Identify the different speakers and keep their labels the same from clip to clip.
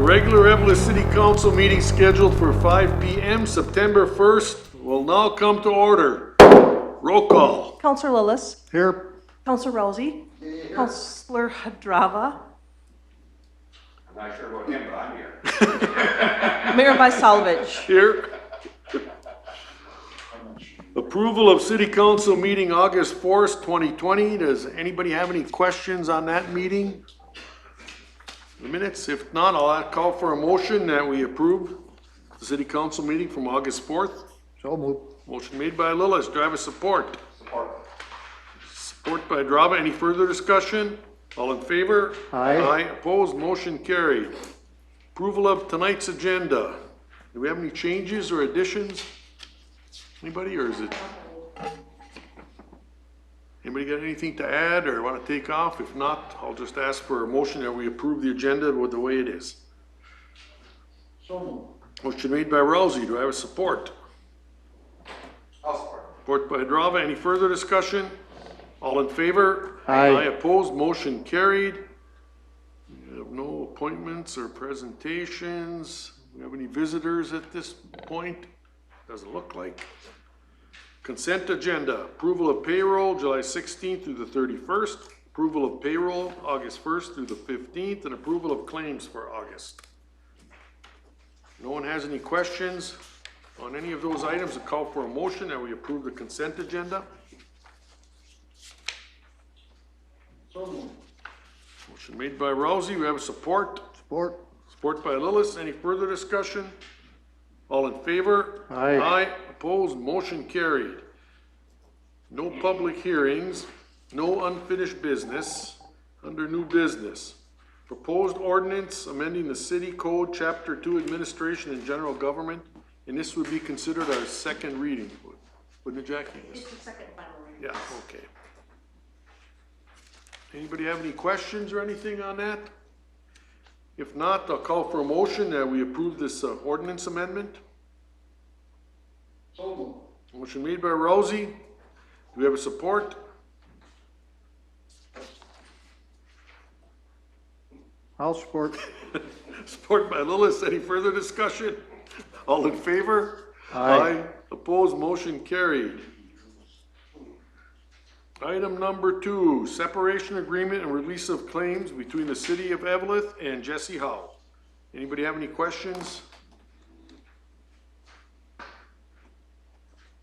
Speaker 1: regular Eveleth City Council meeting scheduled for 5 p.m. September 1st will now come to order. Roll call.
Speaker 2: Councillor Lillis.
Speaker 3: Here.
Speaker 2: Councillor Rousey. Here. Councillor Hadrava.
Speaker 4: I'm not sure about him, but I'm here.
Speaker 2: Mayor Vysalvich.
Speaker 1: Here. Approval of City Council meeting August 4th, 2020. Does anybody have any questions on that meeting? The minutes? If not, I'll call for a motion that we approve the City Council meeting from August 4th.
Speaker 3: So moved.
Speaker 1: Motion made by Lillis. Do I have a support?
Speaker 4: Support.
Speaker 1: Support by Drava. Any further discussion? All in favor?
Speaker 3: Aye.
Speaker 1: Aye. Opposed? Motion carried. Approval of tonight's agenda. Do we have any changes or additions? Anybody, or is it? Anybody got anything to add or want to take off? If not, I'll just ask for a motion that we approve the agenda with the way it is.
Speaker 3: So moved.
Speaker 1: Motion made by Rousey. Do I have a support?
Speaker 4: I'll support.
Speaker 1: Support by Drava. Any further discussion? All in favor?
Speaker 3: Aye.
Speaker 1: Opposed? Motion carried. We have no appointments or presentations. Do we have any visitors at this point? Doesn't look like. Consent agenda. Approval of payroll July 16th through the 31st. Approval of payroll August 1st through the 15th. And approval of claims for August. No one has any questions on any of those items? A call for a motion that we approve the consent agenda.
Speaker 3: So moved.
Speaker 1: Motion made by Rousey. We have a support.
Speaker 3: Support.
Speaker 1: Support by Lillis. Any further discussion? All in favor?
Speaker 3: Aye.
Speaker 1: Aye. Opposed? Motion carried. No public hearings. No unfinished business. Under new business. Proposed ordinance amending the city code, chapter 2, administration and general government. And this would be considered our second reading. Wouldn't it, Jackie?
Speaker 2: It's the second final reading.
Speaker 1: Yeah, okay. Anybody have any questions or anything on that? If not, I'll call for a motion that we approve this ordinance amendment.
Speaker 3: So moved.
Speaker 1: Motion made by Rousey. Do we have a support?
Speaker 3: I'll support.
Speaker 1: Support by Lillis. Any further discussion? All in favor?
Speaker 3: Aye.
Speaker 1: Opposed? Motion carried. Item number 2, separation agreement and release of claims between the city of Eveleth and Jesse Howe. Anybody have any questions?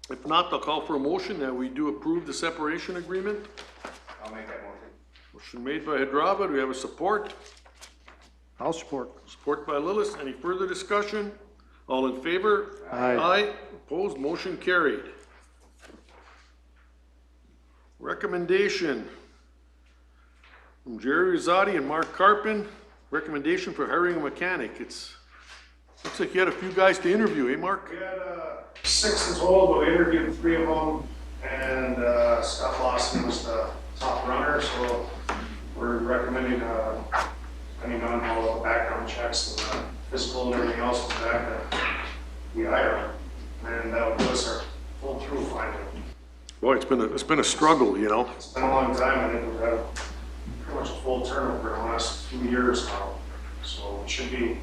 Speaker 1: If not, I'll call for a motion that we do approve the separation agreement.
Speaker 4: I'll make that motion.
Speaker 1: Motion made by Hadrava. Do we have a support?
Speaker 3: I'll support.
Speaker 1: Support by Lillis. Any further discussion? All in favor?
Speaker 3: Aye.
Speaker 1: Aye. Opposed? Motion carried. Recommendation from Jerry Rizzotti and Mark Carpin. Recommendation for hiring a mechanic. Looks like you had a few guys to interview, eh, Mark?
Speaker 5: We had 6 in total, but we interviewed 3 of them, and Scott Lawson was the top runner, so we're recommending, depending on all the background checks and the physical and everything else was back, that we hire him, and that would give us our full through finding.
Speaker 1: Boy, it's been a struggle, you know.
Speaker 5: It's been a long time. I think we've had pretty much a full turnover in the last 2 years now, so it should be.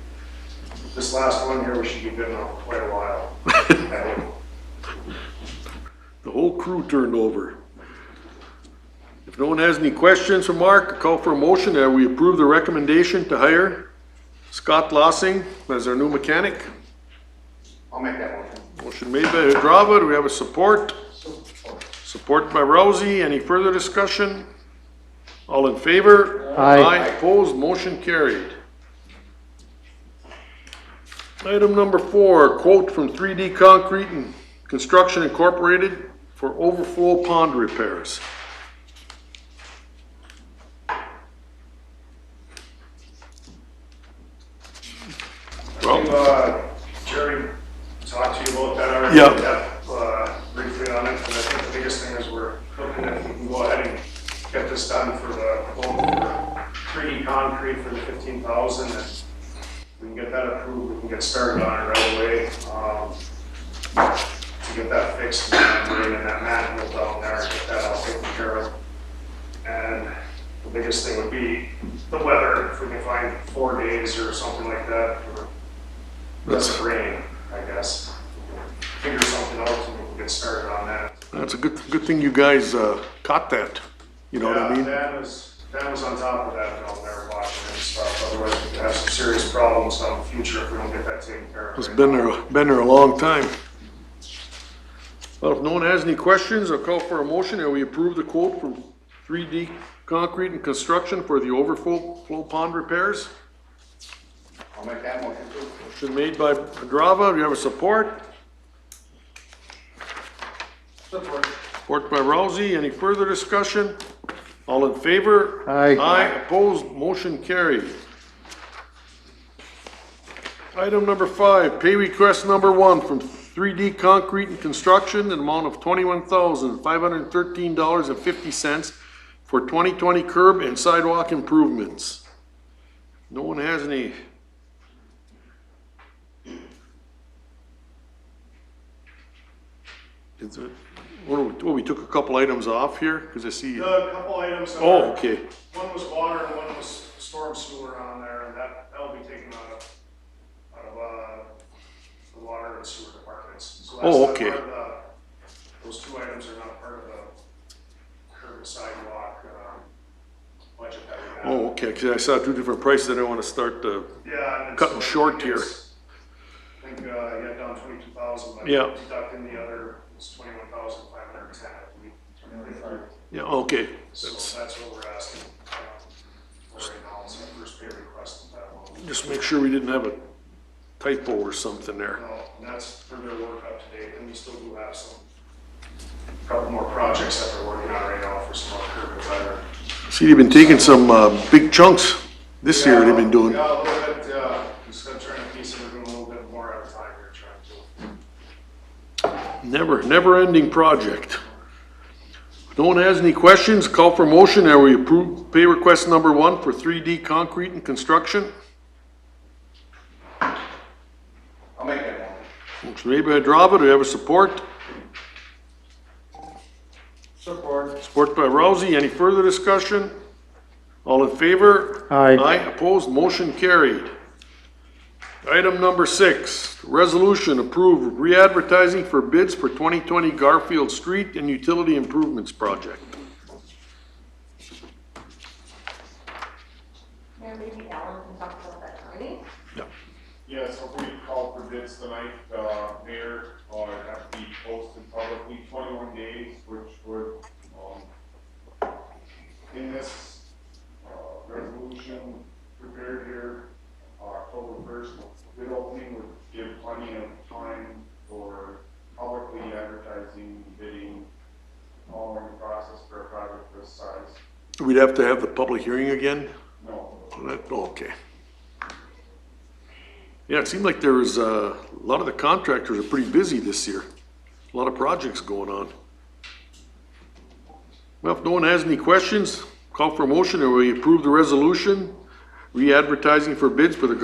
Speaker 5: This last one here, we should be good enough for quite a while. I hope.
Speaker 1: The whole crew turned over. If no one has any questions for Mark, I call for a motion that we approve the recommendation to hire Scott Lossing as our new mechanic.
Speaker 4: I'll make that motion.
Speaker 1: Motion made by Hadrava. Do we have a support? Support by Rousey. Any further discussion? All in favor?
Speaker 3: Aye.
Speaker 1: Opposed? Motion carried. Item number 4, quote from 3D Concrete and Construction Incorporated for overflow pond repairs. Well,
Speaker 5: Jerry talked to you about that already.
Speaker 1: Yeah.
Speaker 5: Briefly on it, but I think the biggest thing is we're looking at if we can go ahead and get this done for the quote for 3D concrete for the 15,000. And we can get that approved, we can get started on it right away. To get that fixed and bring in that manhole down there and get that all taken care of. And biggest thing would be the weather, if we can find 4 days or something like that, or less rain, I guess. Figure something out and we can get started on that.
Speaker 1: That's a good thing you guys, caught that, you know what I mean?
Speaker 5: Dan was on top of that down there watching and stuff, otherwise we could have some serious problems down the future if we don't get that taken care of.
Speaker 1: It's
Speaker 5: right
Speaker 1: been
Speaker 5: now.
Speaker 1: been there a long time. Well, if no one has any questions, I'll call for a motion that we approve the quote from 3D Concrete and Construction for the overflow pond repairs.
Speaker 4: I'll make that motion too.
Speaker 1: Motion made by Pedrava, do you have a support?
Speaker 3: Support.
Speaker 1: Support by Rousey, any further discussion? All in favor?
Speaker 3: Aye.
Speaker 1: Aye, opposed, motion carried. Item number 5, pay request number 1 from 3D Concrete and Construction, an amount of $21,513.50 for 2020 curb and sidewalk improvements. No one has any. Is it, well, we took a couple items off here, because I see.
Speaker 5: The couple items. that
Speaker 1: Oh,
Speaker 5: are-
Speaker 1: okay.
Speaker 5: One was water and one was storm sewer on there, and that'll be taken out of the water and sewer departments. So that's
Speaker 1: Oh,
Speaker 5: not
Speaker 1: okay.
Speaker 5: part of those 2 items are not part of the curb and sidewalk, budget that we have.
Speaker 1: Oh, okay, because I saw 2 different prices, I didn't want to start the,
Speaker 5: Yeah. and
Speaker 1: cutting
Speaker 5: so
Speaker 1: short here.
Speaker 5: I think, you had down 22,000, but
Speaker 1: Yeah.
Speaker 5: deducting the other, it's 21,510, I believe.
Speaker 1: yeah, okay.
Speaker 5: So that's what we're asking, for right now, it's the first pay request of that one.
Speaker 1: Just make sure we didn't have a typo or something there.
Speaker 5: No, and that's for their work up to date, and we still do have couple more projects that we're working on right now for some more curb and gutter.
Speaker 1: See, they've been taking some, big chunks this year, they've been doing.
Speaker 5: Yeah, a little bit, instead of trying to piece it, we're doing a little bit more at a time here, trying to.
Speaker 1: Never ending project. If no one has any questions, call for motion that we approve pay request number 1 for 3D Concrete and Construction.
Speaker 4: I'll make that motion.
Speaker 1: Motion made by Hadrava, do we have a support?
Speaker 3: Support.
Speaker 1: Support by Rousey, any further discussion? All in favor?
Speaker 3: Aye.
Speaker 1: Aye, opposed, motion carried. Item number 6, resolution approved re-advertising for bids for 2020 Garfield Street and Utility Improvements Project.
Speaker 2: Yeah, maybe Alan can talk about that, Tony.
Speaker 6: Yes, so we called for bids tonight, Mayor, have to be posted publicly 21 days, which would, in this, resolution prepared here, October 1st, bid opening would give plenty of time for publicly advertising, bidding, all in the process for a project this size.
Speaker 1: We'd have to have the public hearing again?
Speaker 6: No,
Speaker 1: Okay. Yeah, it seemed like there was, a lot of the contractors are pretty busy this year. A lot of projects going on. Well, if no one has any questions, call for a motion and we approve the resolution, re-advertising for bids for the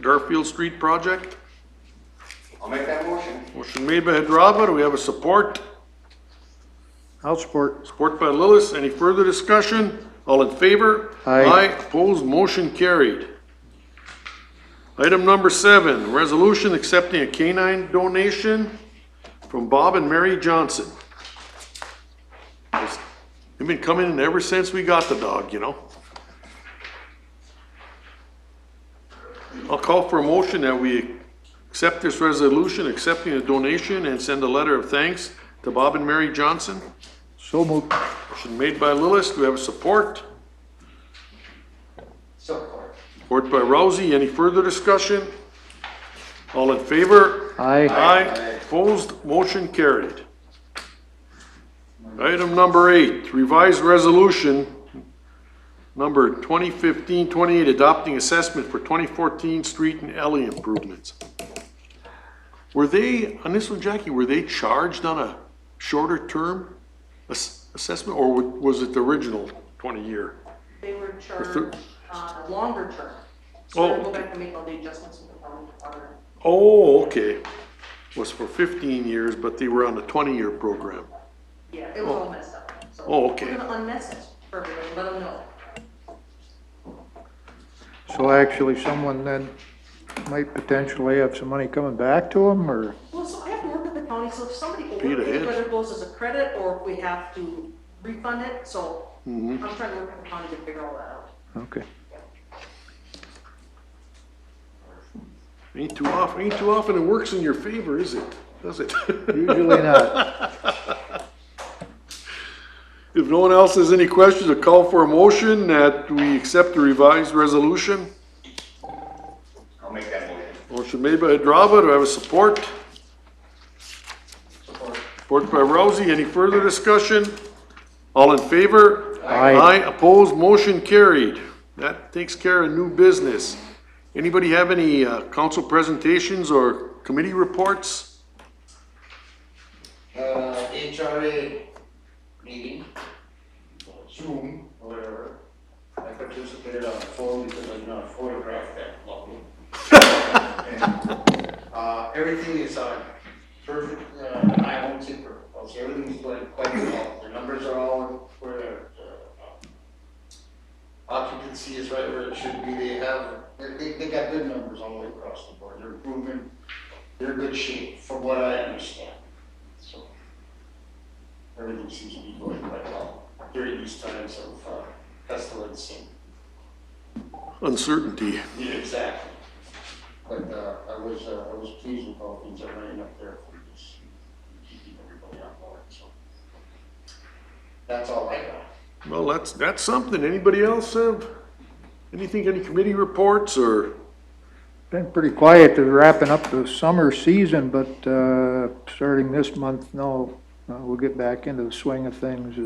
Speaker 1: Garfield Street project.
Speaker 4: I'll make that motion.
Speaker 1: Motion made by Hadrava, do we have a support?
Speaker 3: I'll support.
Speaker 1: Support by Lillis, any further discussion? All in favor?
Speaker 3: Aye.
Speaker 1: Opposed, motion carried. Item number 7, resolution accepting a canine donation from Bob and Mary Johnson. They've been coming in ever since we got the dog, you know. I'll call for a motion that we accept this resolution, accepting the donation and send a letter of thanks to Bob and Mary Johnson.
Speaker 3: So moved.
Speaker 1: Motion made by Lillis, do we have a support?
Speaker 4: Support.
Speaker 1: Support by Rousey, any further discussion? All in favor?
Speaker 3: Aye.
Speaker 1: Aye, opposed, motion carried. Item number 8, revised resolution number 2015-28, adopting assessment for 2014 street and alley improvements. Were they, on this one, Jackie, were they charged on a shorter term assessment, or was it the original 20-year?
Speaker 2: They were
Speaker 1: thir-
Speaker 2: charged on a longer term.
Speaker 1: Oh,
Speaker 2: So we'll go
Speaker 1: okay.
Speaker 2: back and make all the adjustments with the other.
Speaker 1: Oh, okay. Was for 15 years, but they were on a 20-year program.
Speaker 2: Yeah, it was all messed up. So
Speaker 1: Oh, okay.
Speaker 2: we're gonna unmess it for everybody, let them know.
Speaker 3: So actually someone then might potentially have some money coming back to them, or?
Speaker 2: Well, so I have to work with the county, so if somebody will
Speaker 1: Paid
Speaker 2: work it,
Speaker 1: ahead.
Speaker 2: whether it goes as a credit or if we have to refund it, so
Speaker 1: Mhm.
Speaker 2: I'm trying to work with the county to figure all that out.
Speaker 3: Okay.
Speaker 1: Ain't too often it works in your favor, is it? Does it?
Speaker 3: Usually not.
Speaker 1: If no one else has any questions, a call for a motion that we accept the revised resolution.
Speaker 4: I'll make that motion.
Speaker 1: Motion made by Hadrava, do I have a support? Support by Rousey, any further discussion? All in favor?
Speaker 3: Aye.
Speaker 1: Opposed, motion carried. That takes care of new business. Anybody have any council presentations or committee reports?
Speaker 7: HRA meeting, Zoom, or whatever. I participated on the phone because I'm not photographed that long. And, everything is on perfect, I won't say perfect, I'll say everything's going quite well. The numbers are all where occupancy is right where it should be. They got good numbers all the way across the board. They're improving, they're in good shape from what I understand. So everything seems to be going quite well during these times of pestilence and.
Speaker 1: Uncertainty.
Speaker 7: Yeah, exactly. But I was pleased with how things are running up there for this, keeping everybody on board, so. That's all I got.
Speaker 1: Well, that's something. Anybody else have anything, any committee reports or?
Speaker 3: Been pretty quiet to wrapping up the summer season, but starting this month, we'll get back into the swing of things.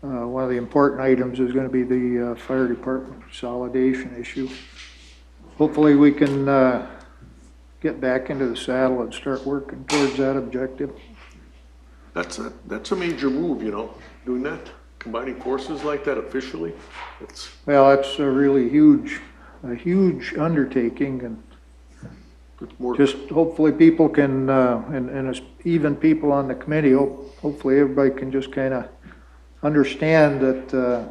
Speaker 3: One of the important items is gonna be the fire department consolidation issue. Hopefully we can get back into the saddle and start working towards that objective.
Speaker 1: That's a major move, doing that, combining forces like that officially. It's,
Speaker 3: Well, that's a really huge undertaking, and
Speaker 1: it's more,
Speaker 3: just hopefully people can, and it's even people on the committee, hopefully everybody can just kind of understand that,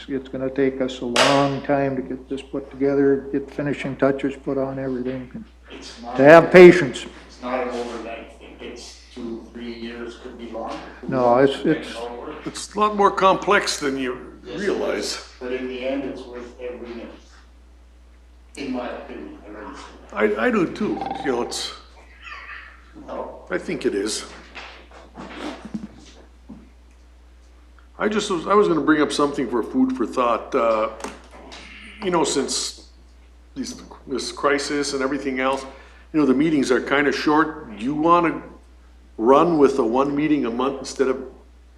Speaker 3: it's gonna take us a long time to get this put together, get finishing touches put on everything, and
Speaker 7: It's not,
Speaker 3: to have patience.
Speaker 7: it's not an overnight thing. It's 2-3 years, could be longer.
Speaker 3: No, it's-
Speaker 7: Depending on how it works.
Speaker 1: it's a lot more complex than you
Speaker 7: Yes,
Speaker 1: realize.
Speaker 7: But in the end, it's worth every minute. In my opinion, I really say
Speaker 1: I do too, it's,
Speaker 7: that. No,
Speaker 1: I think it is. I was gonna bring up something for food for thought, since this crisis and everything else, the meetings are kind of short. Do you wanna run with a 1 meeting a month instead of,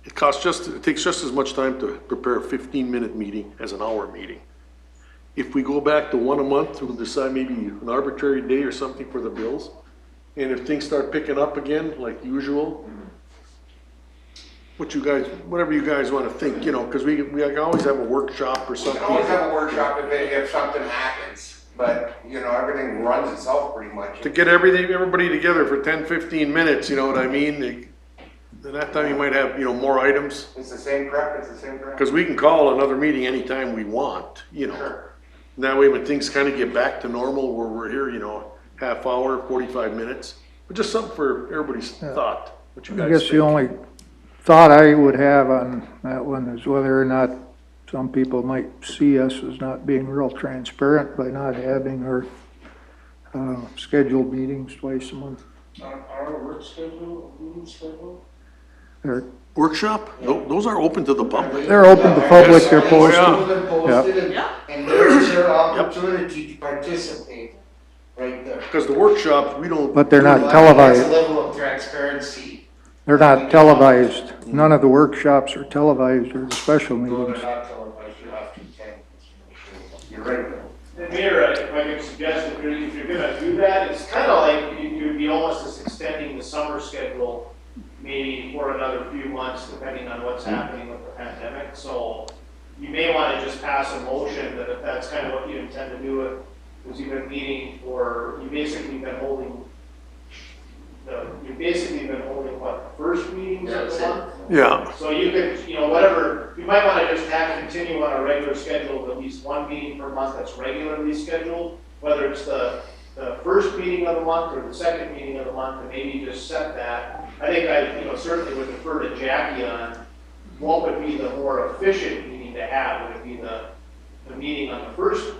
Speaker 1: it takes just as much time to prepare a 15-minute meeting as an hour meeting. If we go back to 1 a month, we'll decide maybe an arbitrary day or something for the bills. And if things start picking up again, like usual, whatever you guys want to think, because we always have a workshop or
Speaker 4: We
Speaker 1: something.
Speaker 4: can always have a workshop if something happens, but, everything runs itself pretty much.
Speaker 1: To get everybody together for 10, 15 minutes, you know what I mean? Then that time you might have, more items.
Speaker 4: It's the same crap.
Speaker 1: Because we can call another meeting anytime we want,
Speaker 4: Sure.
Speaker 1: And that way when things kind of get back to normal, where we're here, half hour, 45 minutes. But just something for everybody's thought, what you
Speaker 3: I
Speaker 1: guys
Speaker 3: guess
Speaker 1: think.
Speaker 3: the only thought I would have on that one is whether or not some people might see us as not being real transparent by not having our scheduled meetings twice a month.
Speaker 7: our work schedule, meeting schedule?
Speaker 3: They're,
Speaker 1: Workshop? Those are open to the public.
Speaker 3: they're open to public, they're
Speaker 1: Oh,
Speaker 3: posted.
Speaker 1: yeah.
Speaker 7: They're posted,
Speaker 2: Yeah.
Speaker 7: and there's their opportunity to participate right there.
Speaker 1: Because the workshops, we don't.
Speaker 3: But they're not
Speaker 7: That's
Speaker 3: televised.
Speaker 7: a level of transparency.
Speaker 3: They're not televised. None of the workshops are televised or the special
Speaker 7: No, they're
Speaker 3: meetings.
Speaker 7: not televised, you have to attend. You're right, though.
Speaker 5: And Mayor, if I could suggest, if you're gonna do that, it's kind of like you'd be almost just extending the summer schedule maybe for another few months, depending on what's happening with the pandemic. So you may want to just pass a motion that if that's kind of what you intend to do, because you've been meeting you've basically been holding what, the first meetings of the month?
Speaker 1: Yeah,
Speaker 5: So you could, whatever, you might want to just have it continue on a regular schedule of at least one meeting per month that's regularly scheduled, whether it's the first meeting of the month or the second meeting of the month, and maybe just set that. I think I, certainly would defer to Jackie on what would be the more efficient meeting to have. Would it be the meeting on the first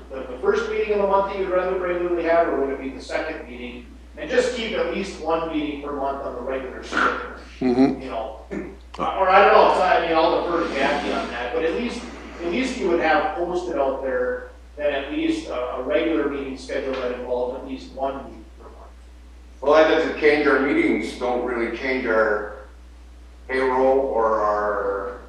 Speaker 5: meeting of the month that you'd rather regularly have, or would it be the second meeting? And just keep at least one meeting per month on the regular schedule.
Speaker 1: Mm-hmm.
Speaker 5: Or I don't know, so, I mean, I'll defer to Jackie on that, but at least you would have posted out there that at least a regular meeting schedule that involves at least one meeting per month.
Speaker 4: Well, that doesn't change our meetings, don't really change our payroll or our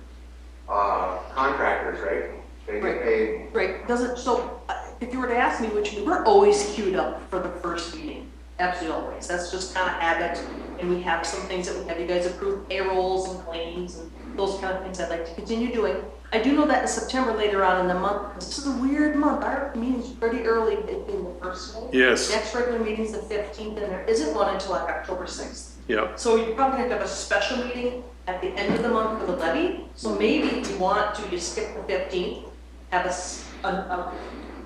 Speaker 4: contractors, right? They get paid.
Speaker 2: Right, doesn't, so if you were to ask me which, we're always queued up for the first meeting. Absolutely always. That's just kind of habit. And we have some things that we have you guys approve payrolls and claims and those kind of things I'd like to continue doing. I do know that in September later on in the month, because this is a weird month, our meeting's pretty early in the first one.
Speaker 1: Yes.
Speaker 2: Next regular meeting's the 15th, and there isn't one until like October 6th.
Speaker 1: Yeah.
Speaker 2: So you're probably gonna have a special meeting at the end of the month for the levy. So maybe if you want to, you skip the 15th, have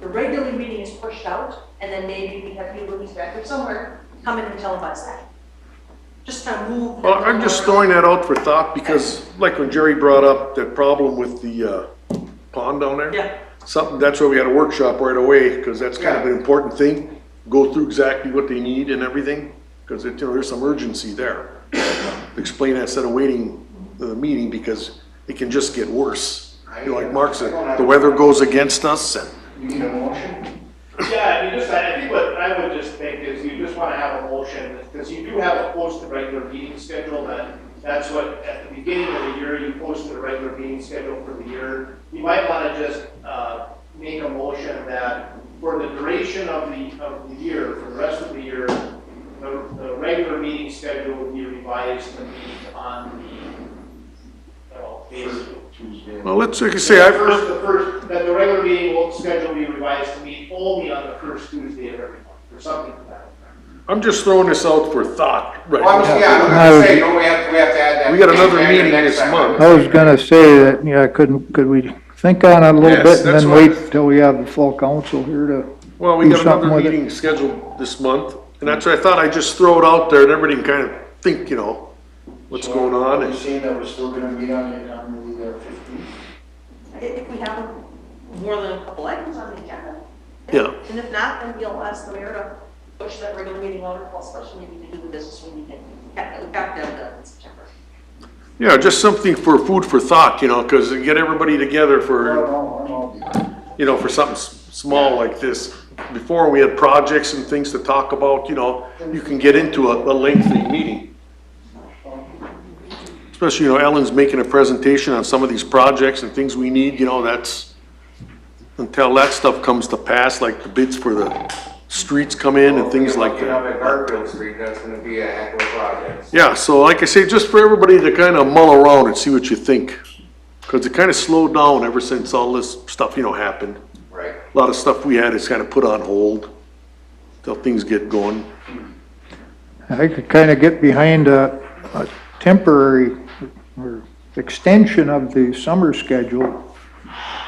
Speaker 2: the regular meeting is pushed out, and then maybe we have you release back or somewhere, come in and televise that. Just kind of move.
Speaker 1: Well, I'm just throwing that out for thought because like when Jerry brought up that problem with the pond down there.
Speaker 2: Yeah.
Speaker 1: That's why we had a workshop right away, because that's kind of an important thing. Go through exactly what they need and everything, because there's some urgency there. Explain that instead of waiting the meeting, because it can just get worse. Like Mark said, the weather goes against us and.
Speaker 7: You need a motion?
Speaker 5: Yeah, I think what I would just think is you just want to have a motion, because you do have a posted regular meeting schedule. That's what, at the beginning of the year, you posted a regular meeting schedule for the year. You might want to just make a motion that for the duration of the year, for the rest of the year, the regular meeting schedule would be revised to meet on the, basically.
Speaker 7: Tuesday.
Speaker 1: Well, let's say
Speaker 5: that the regular meeting schedule will be revised to meet only on the first Tuesday of every month, or something to that effect.
Speaker 1: I'm just throwing this out for thought right
Speaker 4: Well,
Speaker 1: now.
Speaker 4: I'm gonna say, we have to add that.
Speaker 1: We got another
Speaker 4: agenda
Speaker 1: meeting
Speaker 4: next
Speaker 1: this
Speaker 4: time.
Speaker 1: month.
Speaker 3: I was gonna say that, yeah, could we think on it a little
Speaker 1: Yes,
Speaker 3: bit and
Speaker 1: that's
Speaker 3: then
Speaker 1: what-
Speaker 3: wait till we have the full council here to,
Speaker 1: Well, we
Speaker 3: do
Speaker 1: got another
Speaker 3: something with it.
Speaker 1: meeting scheduled this month, and that's why I thought I'd just throw it out there and everybody can kind of think, what's going on.
Speaker 7: Are you
Speaker 1: And
Speaker 7: saying that we're still gonna meet on the 15th?
Speaker 2: If we have more than a couple items on the agenda.
Speaker 1: Yeah.
Speaker 2: And if not, then we'll ask the mayor to push that regular meeting over, call special meeting to do the business we need to, we have to have done in September.
Speaker 1: Yeah, just something for food for thought, because you get everybody together for, for something small like this. Before we had projects and things to talk about, you can get into a lengthy meeting. Especially, Ellen's making a presentation on some of these projects and things we need, that's, until that stuff comes to pass, like the bids for the streets come in and things like
Speaker 4: Looking up
Speaker 1: that.
Speaker 4: at Garfield Street, that's gonna be a heck of a project.
Speaker 1: Yeah, so like I say, just for everybody to kind of mull around and see what you think. Because it kind of slowed down ever since all this stuff, happened.
Speaker 4: Right.
Speaker 1: A lot of stuff we had is kind of put on hold till things get going.
Speaker 3: I could kind of get behind a temporary or extension of the summer schedule.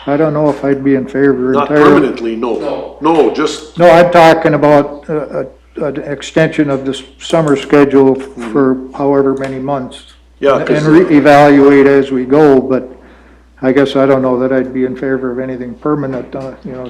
Speaker 3: I don't know if I'd be in favor
Speaker 1: Not
Speaker 3: entirely.
Speaker 1: permanently, no. No, just,
Speaker 3: No, I'm talking about an extension of the summer schedule for however many months.
Speaker 1: yeah,
Speaker 3: And
Speaker 1: 'cause
Speaker 3: reevaluate as we go, but I guess I don't know that I'd be in favor of anything permanent,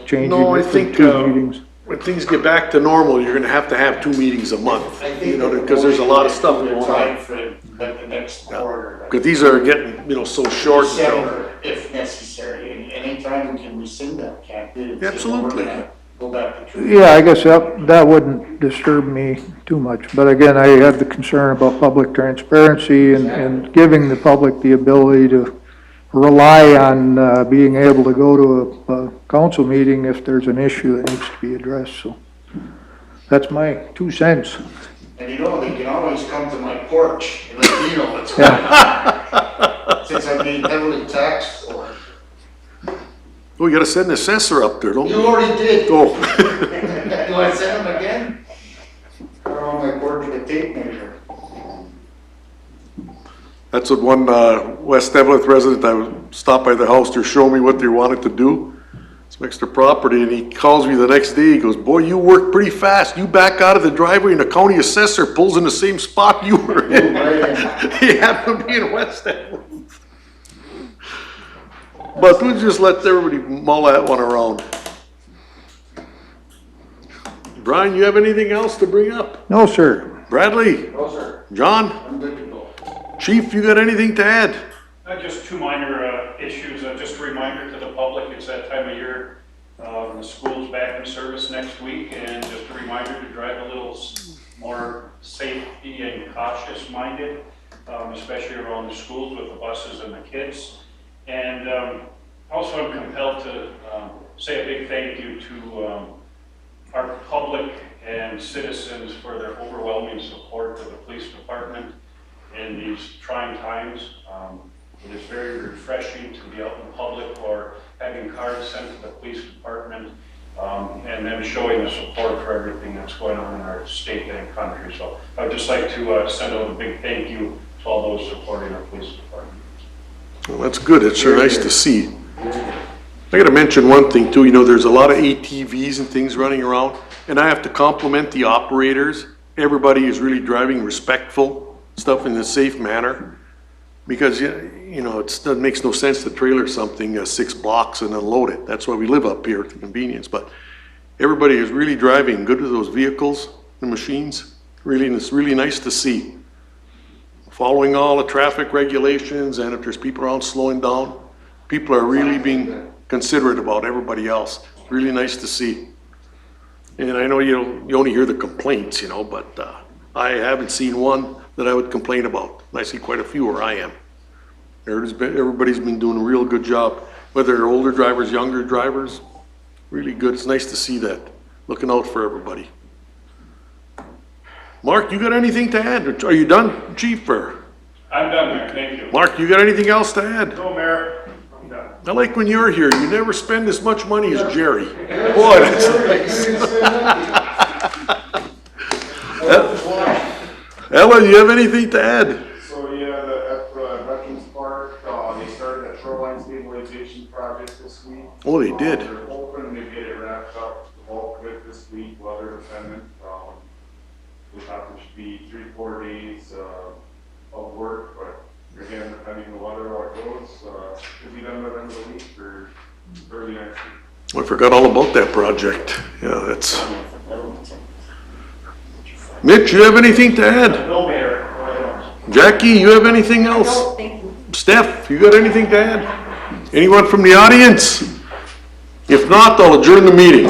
Speaker 3: changing
Speaker 1: No, I
Speaker 3: it to
Speaker 1: think,
Speaker 3: 2 meetings.
Speaker 1: when things get back to normal, you're gonna have to have 2 meetings a month, because there's a lot of stuff going on.
Speaker 7: Timeframe, like the next
Speaker 1: Yeah.
Speaker 7: quarter. like
Speaker 1: Because these are getting, so short.
Speaker 7: December, if necessary, and anytime we can rescind that, can't we? Say, well,
Speaker 1: Absolutely.
Speaker 7: we're gonna Go back to.
Speaker 3: Yeah, I guess that wouldn't disturb me too much, but again, I have the concern about public transparency and giving the public the ability to rely on, being able to go to a council meeting if there's an issue that needs to be addressed, so. That's my 2 cents.
Speaker 7: And they can always come to my porch and let me know what's going on. Since I'm being heavily taxed for it.
Speaker 1: Oh, you gotta send an assessor up there, don't
Speaker 7: You
Speaker 1: you?
Speaker 7: already did.
Speaker 1: Oh.
Speaker 7: Do I send them again? Or on my porch with a tape measure?
Speaker 1: That's what one, West Eveleth resident, I stopped by the house to show me what they wanted to do. Some extra property, and he calls me the next day, he goes, boy, you work pretty fast. You back out of the driveway and the county assessor pulls in the same spot you were in. He happened to be in West Eveleth. But we'll just let everybody mull that one around. Brian, you have anything else to bring up?
Speaker 3: No, sir.
Speaker 1: Bradley?
Speaker 7: No, sir,
Speaker 1: John?
Speaker 7: I'm good to go.
Speaker 1: Chief, you got anything to add?
Speaker 8: Just two minor issues. Just a reminder to the public, it's that time of year. The school's back in service next week, and just a reminder to drive a little more safety and cautious minded, especially around the schools with the buses and the kids. And also I'm compelled to say a big thank you to our public and citizens for their overwhelming support for the police department in these trying times. It is very refreshing to be out in public or having cards sent to the police department and them showing the support for everything that's going on in our state and country. So I'd just like to send out a big thank you to all those supporting our police department.
Speaker 1: Well, that's good. It's sure nice to see. I gotta mention one thing too, you know, there's a lot of ATVs and things running around, and I have to compliment the operators. Everybody is really driving respectful stuff in a safe manner. Because, you know, it makes no sense to trailer something 6 blocks and unload it. That's why we live up here, the convenience. But everybody is really driving good with those vehicles, the machines. Really, it's really nice to see. Following all the traffic regulations, and if there's people around slowing down, people are really being considerate about everybody else. Really nice to see. And I know you only hear the complaints, you know, but I haven't seen one that I would complain about. And I see quite a few where I am. Everybody's been doing a real good job, whether they're older drivers, younger drivers, really good. It's nice to see that, looking out for everybody. Mark, you got anything to add? Are you done, Chief? Or?
Speaker 8: I'm done, Mayor. Thank you.
Speaker 1: Mark, you got anything else to add?
Speaker 5: No, Mayor, I'm done.
Speaker 1: I like when you're here. You never spend as much money as Jerry. Boy, that's nice. Ella, you have anything to add?
Speaker 6: So, yeah, at Veterans Park, they started that shoreline stabilization project this week.
Speaker 1: Oh, they did.
Speaker 6: They're hoping to get it wrapped up, the bulk of it this week, weather dependent. We thought there should be 3-4 days of work, but again, depending on the weather, how it goes, could be done by the end of the week or early next week.
Speaker 1: I forgot all about that project. Yeah, that's. Mitch, you have anything to add?
Speaker 5: No, Mayor, no, I don't.
Speaker 1: Jackie, you have anything else?
Speaker 2: No, thank you.
Speaker 1: Steph, you got anything to add? Anyone from the audience? If not, I'll adjourn the meeting.